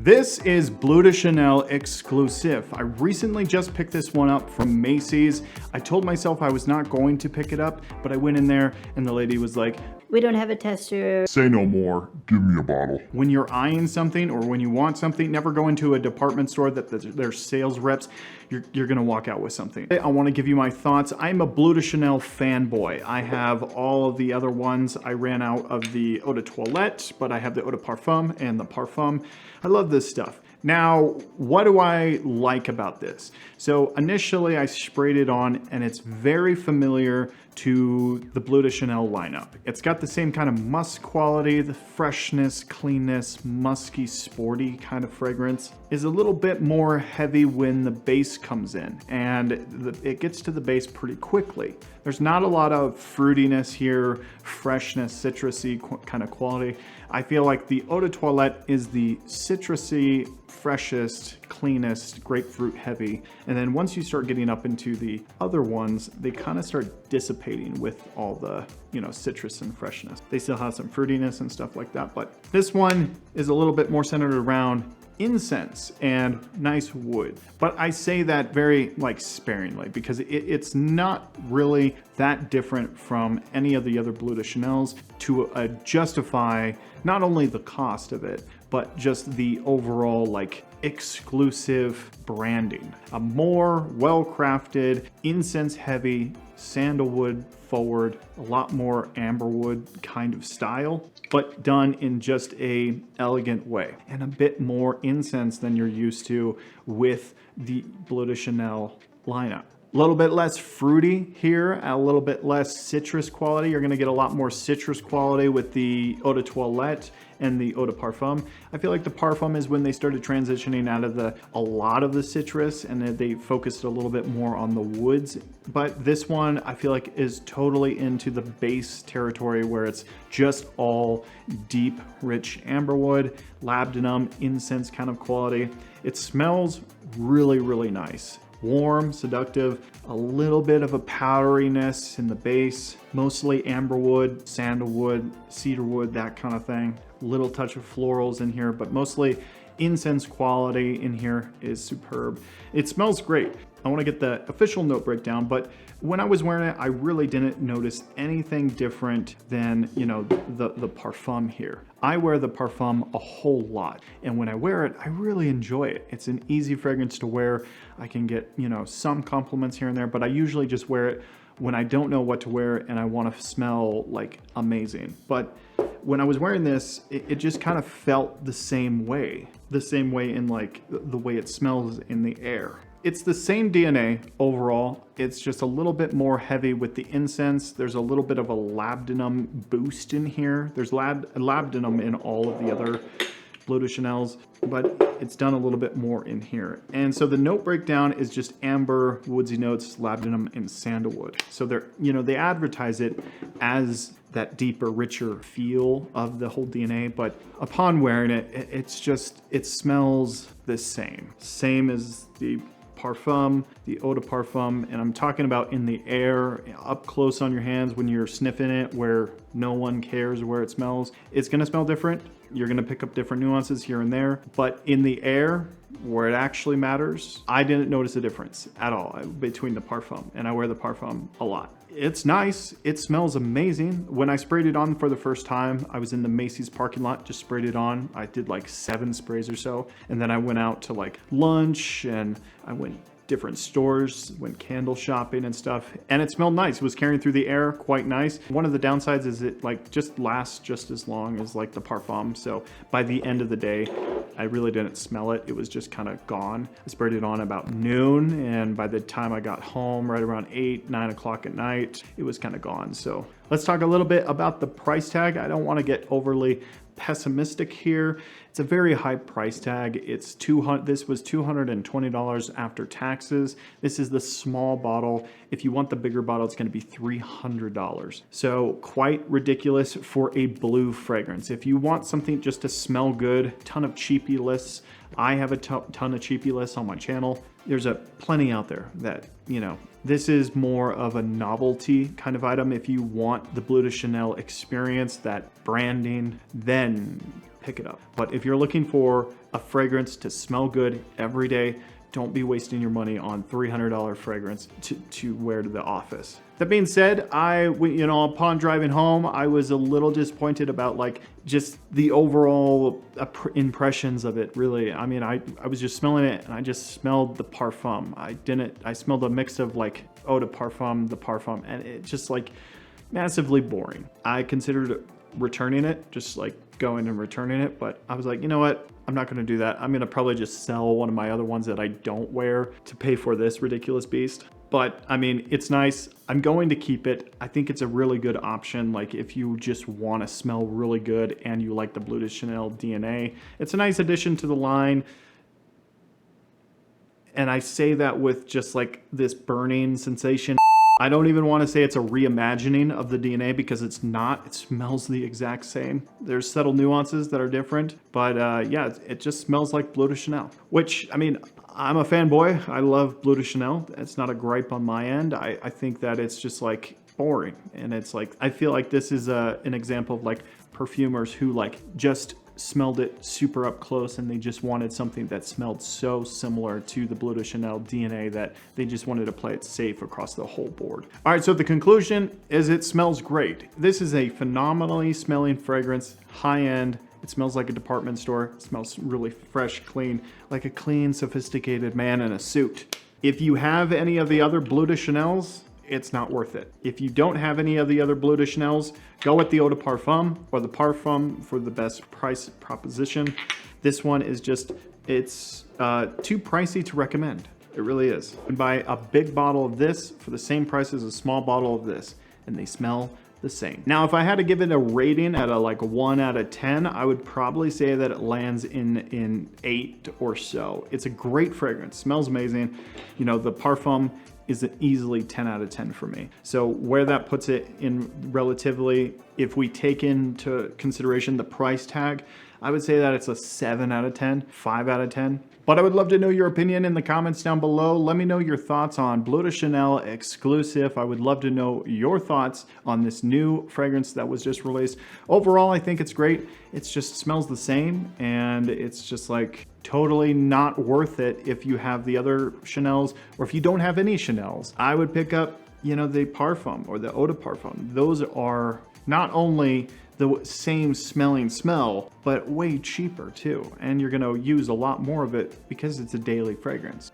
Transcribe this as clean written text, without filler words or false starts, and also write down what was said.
This is Bleu De Chanel Exclusif. I recently just picked this one up from Macy's. I told myself I was not going to pick it up, but I went in there and the lady was like, "We don't have a tester. Say no more, give me a bottle." When you're eyeing something or when you want something, never go into a department store that there's sales reps. You're gonna walk out with something. I wanna give you my thoughts. I'm a Bleu De Chanel fanboy. I have all of the other ones. I ran out of the Eau de Toilette, but I have the Eau de Parfum and the Parfum. I love this stuff. Now, what do I like about this? So initially I sprayed it on and it's very familiar to the Bleu De Chanel lineup. It's got the same kind of musk quality, the freshness, cleanness, musky, sporty kind of fragrance. Is a little bit more heavy when the base comes in and it gets to the base pretty quickly. There's not a lot of fruitiness here, freshness, citrusy kind of quality. I feel like the Eau de Toilette is the citrusy, freshest, cleanest, grapefruit heavy. And then once you start getting up into the other ones, they kind of start dissipating with all the, citrus and freshness. They still have some fruitiness and stuff like that, but this one is a little bit more centered around incense and nice wood. But I say that very sparingly because it's not really that different from any of the other Bleu de Chanels to justify not only the cost of it, but just the overall exclusive branding. A more well-crafted, incense-heavy, sandalwood forward, a lot more amberwood kind of style, but done in just a elegant way and a bit more incense than you're used to with the Bleu de Chanel lineup. A little bit less fruity here, a little bit less citrus quality. You're gonna get a lot more citrus quality with the Eau de Toilette and the Eau de Parfum. I feel like the Parfum is when they started transitioning out of a lot of the citrus and they focused a little bit more on the woods. But this one I feel like is totally into the base territory where it's just all deep, rich amberwood, labdanum, incense kind of quality. It smells really, really nice. Warm, seductive, a little bit of a powderiness in the base, mostly amberwood, sandalwood, cedarwood, that kind of thing. Little touch of florals in here, but mostly incense quality in here is superb. It smells great. I want to get the official note breakdown, but when I was wearing it, I really didn't notice anything different than, the Parfum here. I wear the Parfum a whole lot, and when I wear it, I really enjoy it. It's an easy fragrance to wear. I can get, some compliments here and there, but I usually just wear it when I don't know what to wear and I want to smell amazing. But when I was wearing this, it just kind of felt the same way in the way it smells in the air. It's the same DNA overall. It's just a little bit more heavy with the incense. There's a little bit of a labdanum boost in here. There's labdanum in all of the other Bleu de Chanels, but it's done a little bit more in here. And so the note breakdown is just amber, woodsy notes, labdanum, and sandalwood. So they advertise it as that deeper, richer feel of the whole DNA, but upon wearing it, it smells the same as the Parfum, the Eau de Parfum, and I'm talking about in the air, up close on your hands when you're sniffing it where no one cares where it smells. It's gonna smell different. You're gonna pick up different nuances here and there, but in the air, where it actually matters, I didn't notice a difference at all between the Parfum, and I wear the Parfum a lot. It's nice, it smells amazing. When I sprayed it on for the first time, I was in the Macy's parking lot, just sprayed it on. I did 7 sprays or so, and then I went out to lunch, and I went different stores, went candle shopping and stuff, and it smelled nice. It was carrying through the air quite nice. One of the downsides is it just lasts just as long as the Parfum, so by the end of the day, I really didn't smell it. It was just kind of gone. I sprayed it on about noon, and by the time I got home, right around 8, 9 o'clock at night, it was kind of gone. So let's talk a little bit about the price tag. I don't want to get overly pessimistic here. It's a very high price tag. This was $220 after taxes. This is the small bottle. If you want the bigger bottle, it's going to be $300. So quite ridiculous for a blue fragrance. If you want something just to smell good, ton of cheapy lists. I have a ton of cheapy lists on my channel. There's plenty out there that, this is more of a novelty kind of item. If you want the Bleu de Chanel experience, that branding, then pick it up. But if you're looking for a fragrance to smell good every day. Don't be wasting your money on $300 fragrance to wear to the office. That being said, upon driving home, I was a little disappointed about like just the overall impressions of it, really. I mean, I was just smelling it and I just smelled the parfum. I smelled a mix of like eau de parfum, the parfum, and it just like massively boring. I considered returning it, just like going and returning it, but I was like, you know what? I'm not gonna do that. I'm gonna probably just sell one of my other ones that I don't wear to pay for this ridiculous beast. But I mean, it's nice. I'm going to keep it. I think it's a really good option. Like if you just wanna smell really good and you like the Bleu De Chanel DNA, it's a nice addition to the line. And I say that with just like this burning sensation. I don't even want to say it's a reimagining of the DNA because it's not. It smells the exact same. There's subtle nuances that are different, but yeah, it just smells like Bleu De Chanel, which, I mean, I'm a fanboy. I love Bleu De Chanel. It's not a gripe on my end. I think that it's just like boring. And it's like, I feel like this is an example of like perfumers who like just smelled it super up close and they just wanted something that smelled so similar to the Bleu De Chanel DNA that they just wanted to play it safe across the whole board. All right, so the conclusion is it smells great. This is a phenomenally smelling fragrance, high end. It smells like a department store. It smells really fresh, clean, like a clean, sophisticated man in a suit. If you have any of the other Bleu De Chanels, it's not worth it. If you don't have any of the other Bleu De Chanels, go with the eau de parfum or the parfum for the best price proposition. This one is just, it's too pricey to recommend. It really is. You can buy a big bottle of this for the same price as a small bottle of this, and they smell the same. Now, if I had to give it a rating at a like 1 out of 10, I would probably say that it lands in 8 or so. It's a great fragrance, smells amazing. You know, the parfum is easily 10 out of 10 for me. So where that puts it in relatively, if we take into consideration the price tag, I would say that it's a 7 out of 10, 5 out of 10. But I would love to know your opinion in the comments down below. Let me know your thoughts on Bleu De Chanel Exclusive. I would love to know your thoughts on this new fragrance that was just released. Overall, I think it's great. It just smells the same, and it's just like totally not worth it if you have the other Chanels, or if you don't have any Chanels. I would pick up, you know, the Parfum or the Eau de Parfum. Those are not only the same smelling smell, but way cheaper too. And you're gonna use a lot more of it because it's a daily fragrance.